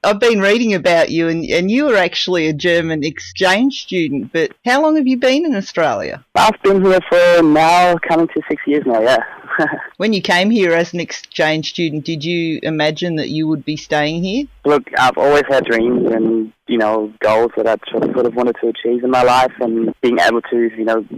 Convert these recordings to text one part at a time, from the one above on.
I've been reading about you, and you were actually a German exchange student, but how long have you been in Australia? I've been here for now coming to 6 years now, yeah. When you came here as an exchange student, did you imagine that you would be staying here? Look, I've always had dreams and, goals that I sort of wanted to achieve in my life, and being able to,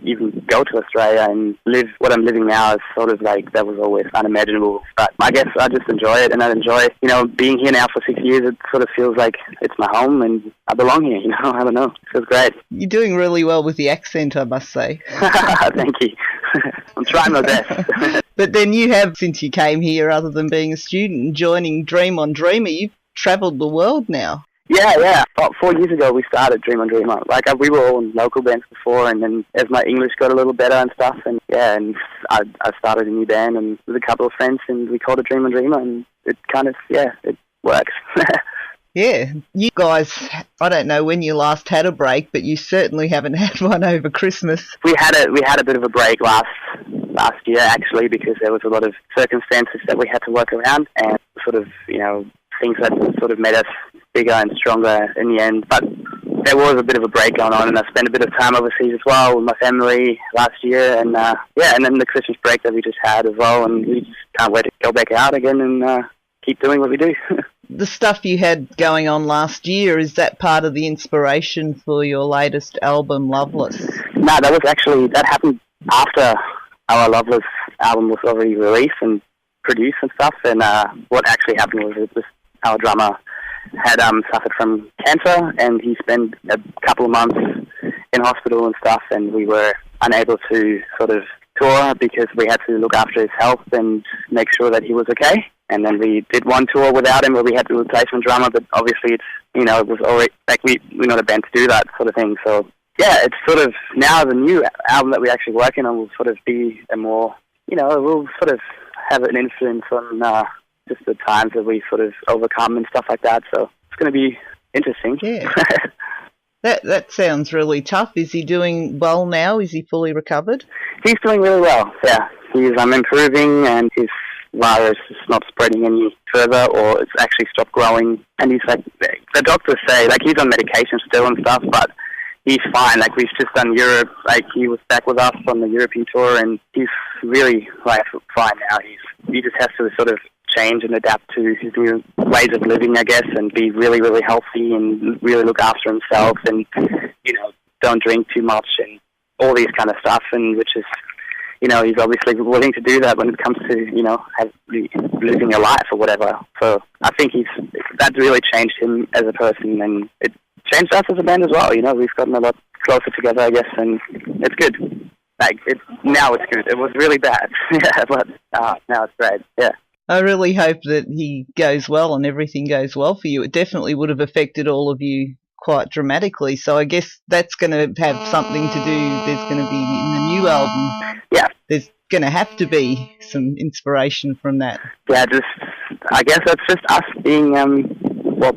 even go to Australia and live what I'm living now is sort of like, that was always unimaginable. But I guess I just enjoy it, and I enjoy, being here now for 6 years. It sort of feels like it's my home and I belong here, I don't know. It feels great. You're doing really well with the accent, I must say. Thank you. I'm trying my best. But then you have, since you came here, other than being a student and joining Dream on Dreamer, you've travelled the world now. Yeah. About 4 years ago, we started Dream on Dreamer. We were all in local bands before, and then as my English got a little better and stuff, and I started a new band and with a couple of friends, and we called it Dream on Dreamer, and it kind of, it works. Yeah, you guys, I don't know when you last had a break, but you certainly haven't had one over Christmas. We had a bit of a break last year, actually, because there was a lot of circumstances that we had to work around, and sort of, things that sort of made us bigger and stronger in the end. But there was a bit of a break going on, and I spent a bit of time overseas as well with my family last year, and and then the Christmas break that we just had as well, and we just can't wait to go back out again and keep doing what we do. The stuff you had going on last year, is that part of the inspiration for your latest album, Loveless? No, that happened after our Loveless album was already released and produced and stuff, and what actually happened was our drummer had suffered from cancer, and he spent a couple of months in hospital and stuff, and we were unable to sort of tour because we had to look after his health and make sure that he was okay. And then we did one tour without him where we had the replacement drummer, but obviously it's, it was already, we're not a band to do that sort of thing. So, yeah, it's sort of, now the new album that we're actually working on will sort of be a more, we'll sort of have an influence on just the times that we sort of overcome and stuff like that. So it's going to be interesting. Yeah. That sounds really tough. Is he doing well now? Is he fully recovered? He's doing really well, yeah. He's improving, and his virus is not spreading any further, or it's actually stopped growing. And he's the doctors say, he's on medication still and stuff, but he's fine. We've just done Europe. He was back with us on the European tour, and he's really, fine now. He just has to sort of change and adapt to his new ways of living, I guess, and be really, really healthy and really look after himself, and, don't drink too much and all these kind of stuff, and which is, he's obviously willing to do that when it comes to, living a life or whatever. So I think that really changed him as a person, and it changed us as a band as well. We've gotten a lot closer together, I guess, and it's good. Now it's good. It was really bad, yeah, but now it's great, yeah. I really hope that he goes well and everything goes well for you. It definitely would have affected all of you quite dramatically, so I guess that's going to have something to do. There's going to be, in the new album, there's going to have to be some inspiration from that. Yeah, I guess that's just us being,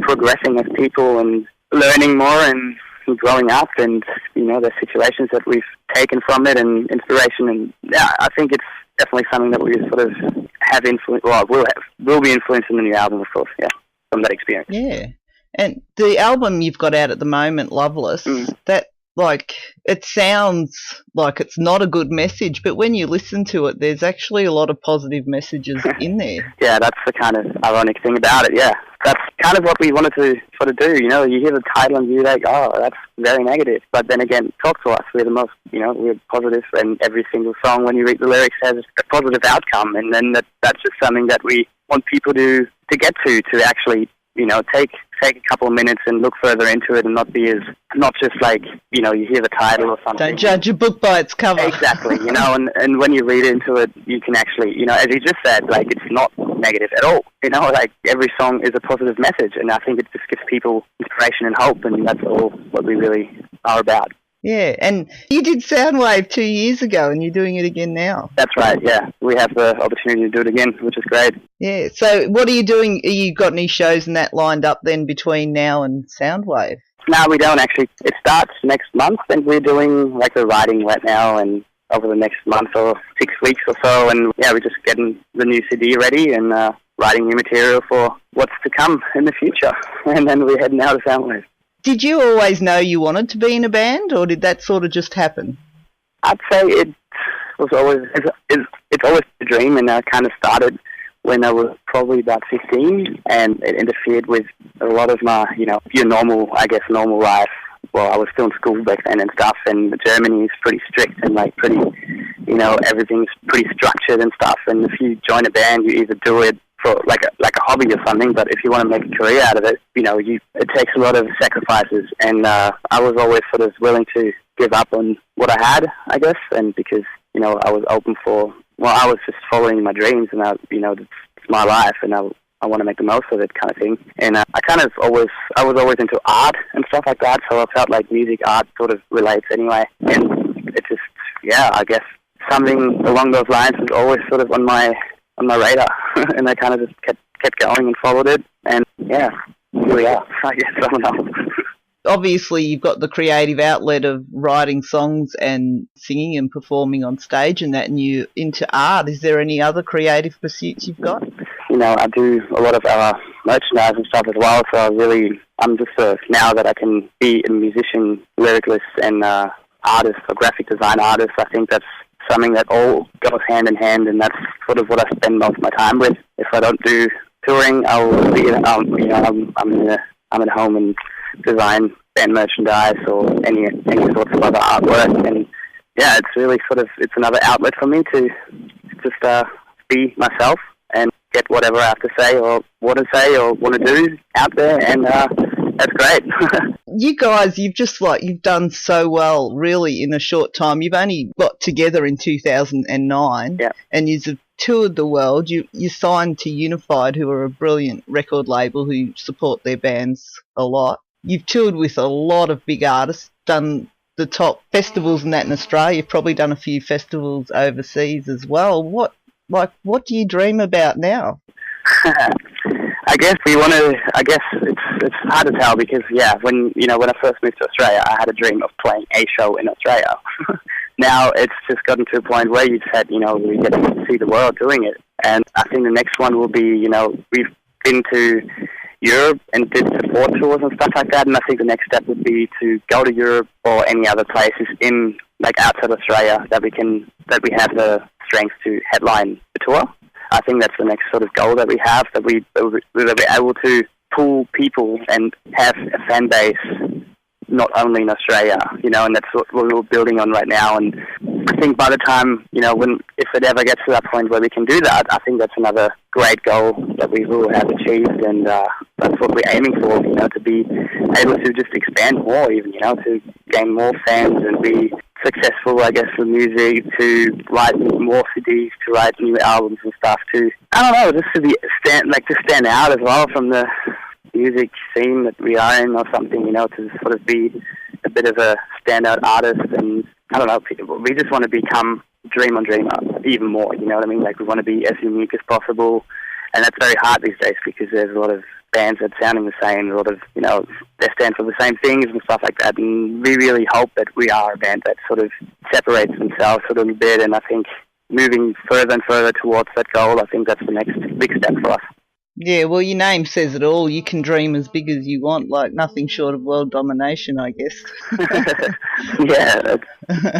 progressing as people and learning more and growing up, and, the situations that we've taken from it and inspiration, and I think it's definitely something that we sort of have influence, will be influenced in the new album, of course, yeah, from that experience. Yeah. And the album you've got out at the moment, Loveless, that, it sounds like it's not a good message, but when you listen to it, there's actually a lot of positive messages in there. Yeah, that's the kind of ironic thing about it, yeah. That's kind of what we wanted to sort of do, you hear the title and you're like, oh, that's very negative. But then again, talk to us, we're the most, we're positive, and every single song, when you read the lyrics, has a positive outcome, and then that's just something that we want people to get to actually, take a couple of minutes and look further into it, and not just you hear the title or something. Don't judge a book by its cover. Exactly, and when you read into it, you can actually, as you just said, it's not negative at all. Every song is a positive message, and I think it just gives people inspiration and hope, and that's all what we really are about. Yeah, and you did Soundwave 2 years ago, and you're doing it again now. That's right, yeah. We have the opportunity to do it again, which is great. Yeah, so what are you doing? Have you got any shows and that lined up then between now and Soundwave? No, we don't actually. It starts next month, and we're doing the writing right now, and over the next month or 6 weeks or so, and yeah, we're just getting the new CD ready and writing new material for what's to come in the future. And then we're heading out to Soundwave. Did you always know you wanted to be in a band, or did that sort of just happen? I'd say it was always, it's always a dream, and I kind of started when I was probably about 15, and it interfered with a lot of my, your normal life. Well, I was still in school back then and stuff, and Germany is pretty strict and pretty, everything's pretty structured and stuff. And if you join a band, you either do it for like a hobby or something, but if you want to make a career out of it, it takes a lot of sacrifices. And I was always sort of willing to give up on what I had, I guess, and because I was open for. Well, I was just following my dreams, and it's my life, and I want to make the most of it, kind of thing. And I was always into art and stuff like that, so I felt like music, art sort of relates anyway. And it just, I guess something along those lines was always sort of on my radar, and I kind of just kept going and followed it. And here we are, I guess. I don't know. Obviously, you've got the creative outlet of writing songs and singing and performing on stage and that, and you're into art. Is there any other creative pursuits you've got? I do a lot of merchandise and stuff as well, so I'm just now that I can be a musician, lyricist, and artist, a graphic design artist. I think that's something that all goes hand in hand, and that's sort of what I spend most of my time with. If I don't do touring, I'll be I'm at home and design band merchandise or any sorts of other artwork. And it's really it's another outlet for me to just be myself and get whatever I have to say or want to do out there, and that's great. You guys, you've done so well, really, in a short time. You've only got together in 2009, and you've toured the world. You signed to Unified, who are a brilliant record label who support their bands a lot. You've toured with a lot of big artists, done the top festivals and that in Australia. You've probably done a few festivals overseas as well. What do you dream about now? I guess it's hard to tell because, when I first moved to Australia, I had a dream of playing a show in Australia. Now it's just gotten to a point where you said, we get to see the world doing it. And I think the next one will be, we've been to Europe and did support tours and stuff like that, and I think the next step would be to go to Europe or any other places in outside Australia that we have the strength to headline the tour. I think that's the next sort of goal that we have, that we'll be able to pull people and have a fan base not only in Australia, and that's what we're building on right now. And I think by the time, if it ever gets to that point where we can do that, I think that's another great goal that we will have achieved, and that's what we're aiming for, to be able to just expand more even, to gain more fans and be successful, I guess, with music, to write more CDs, to write new albums and stuff, just to stand out as well from the music scene that we are in or something, to sort of be a bit of a standout artist. And I don't know, we just want to become Dream on Dreamer even more, you know what I mean? We want to be as unique as possible, and that's very hard these days because there's a lot of bands that are sounding the same, a lot of, they stand for the same things and stuff like that, and we really hope that we are a band that sort of separates themselves a little bit, and I think moving further and further towards that goal, I think that's the next big step for us. Yeah, well, your name says it all. You can dream as big as you want, nothing short of world domination, I guess. Yeah,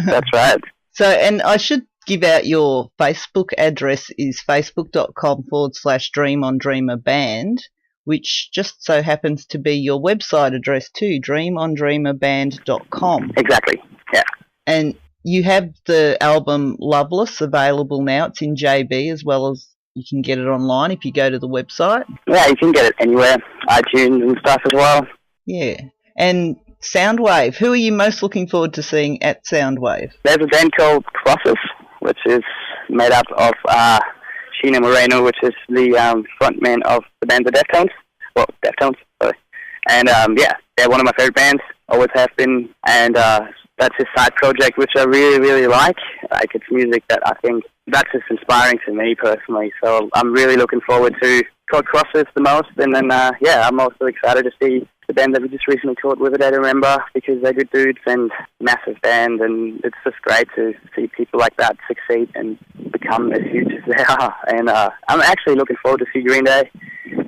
that's right. So, and I should give out your Facebook address is facebook.com/Dream on Dreamer Band, which just so happens to be your website address too, dreamondreamerband.com. Exactly, yeah. And you have the album Loveless available now. It's in JB, as well as you can get it online if you go to the website. Yeah, you can get it anywhere, iTunes and stuff as well. Yeah. And Soundwave, who are you most looking forward to seeing at Soundwave? There's a band called Process, which is made up of Sheena Moreno, which is the frontman of the band The Deftones. And they're one of my favorite bands, always have been, and that's his side project, which I really, really like. Like, it's music that I think that's just inspiring to me personally. So I'm really looking forward to Cod Crosses the most. And then, I'm also excited to see the band that we just recently toured with at I Remember, because they're good dudes and massive band, and it's just great to see people like that succeed and become as huge as they are. And I'm actually looking forward to see Green Day,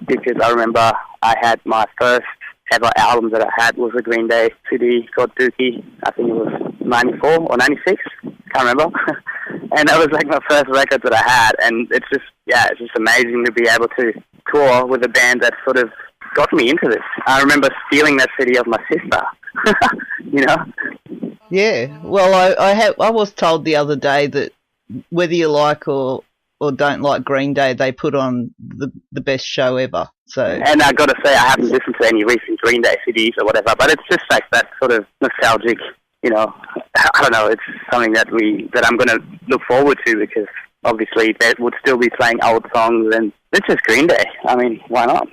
because I remember I had my first ever album that I had was a Green Day CD called Dookie. I think it was 94 or 96, can't remember. And that was like my first record that I had, and it's just amazing to be able to tour with a band that sort of got me into this. I remember stealing that CD of my sister, you know? Yeah, well, I was told the other day that whether you like or don't like Green Day, they put on the best show ever. So, and I got to say, I haven't listened to any recent Green Day CDs or whatever, but it's just like that sort of nostalgic, you know, I don't know, it's something that I'm going to look forward to, because obviously they would still be playing old songs, and it's just Green Day. I mean, why not?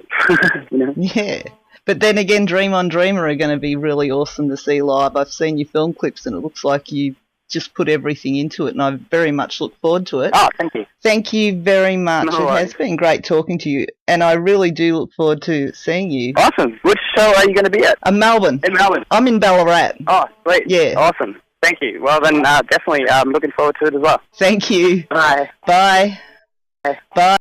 You know? Yeah. But then again, Dream on Dreamer are going to be really awesome to see live. I've seen your film clips, and it looks like you just put everything into it, and I very much look forward to it. Oh, thank you. Thank you very much. No it has been great talking to you, and I really do look forward to seeing you. Awesome. Which show are you going to be at? Melbourne. In Melbourne? I'm in Ballarat. Oh, sweet. Yeah. Awesome. Thank you. Well, then definitely I'm looking forward to it as well. Thank you. Bye. Bye. Bye. Bye.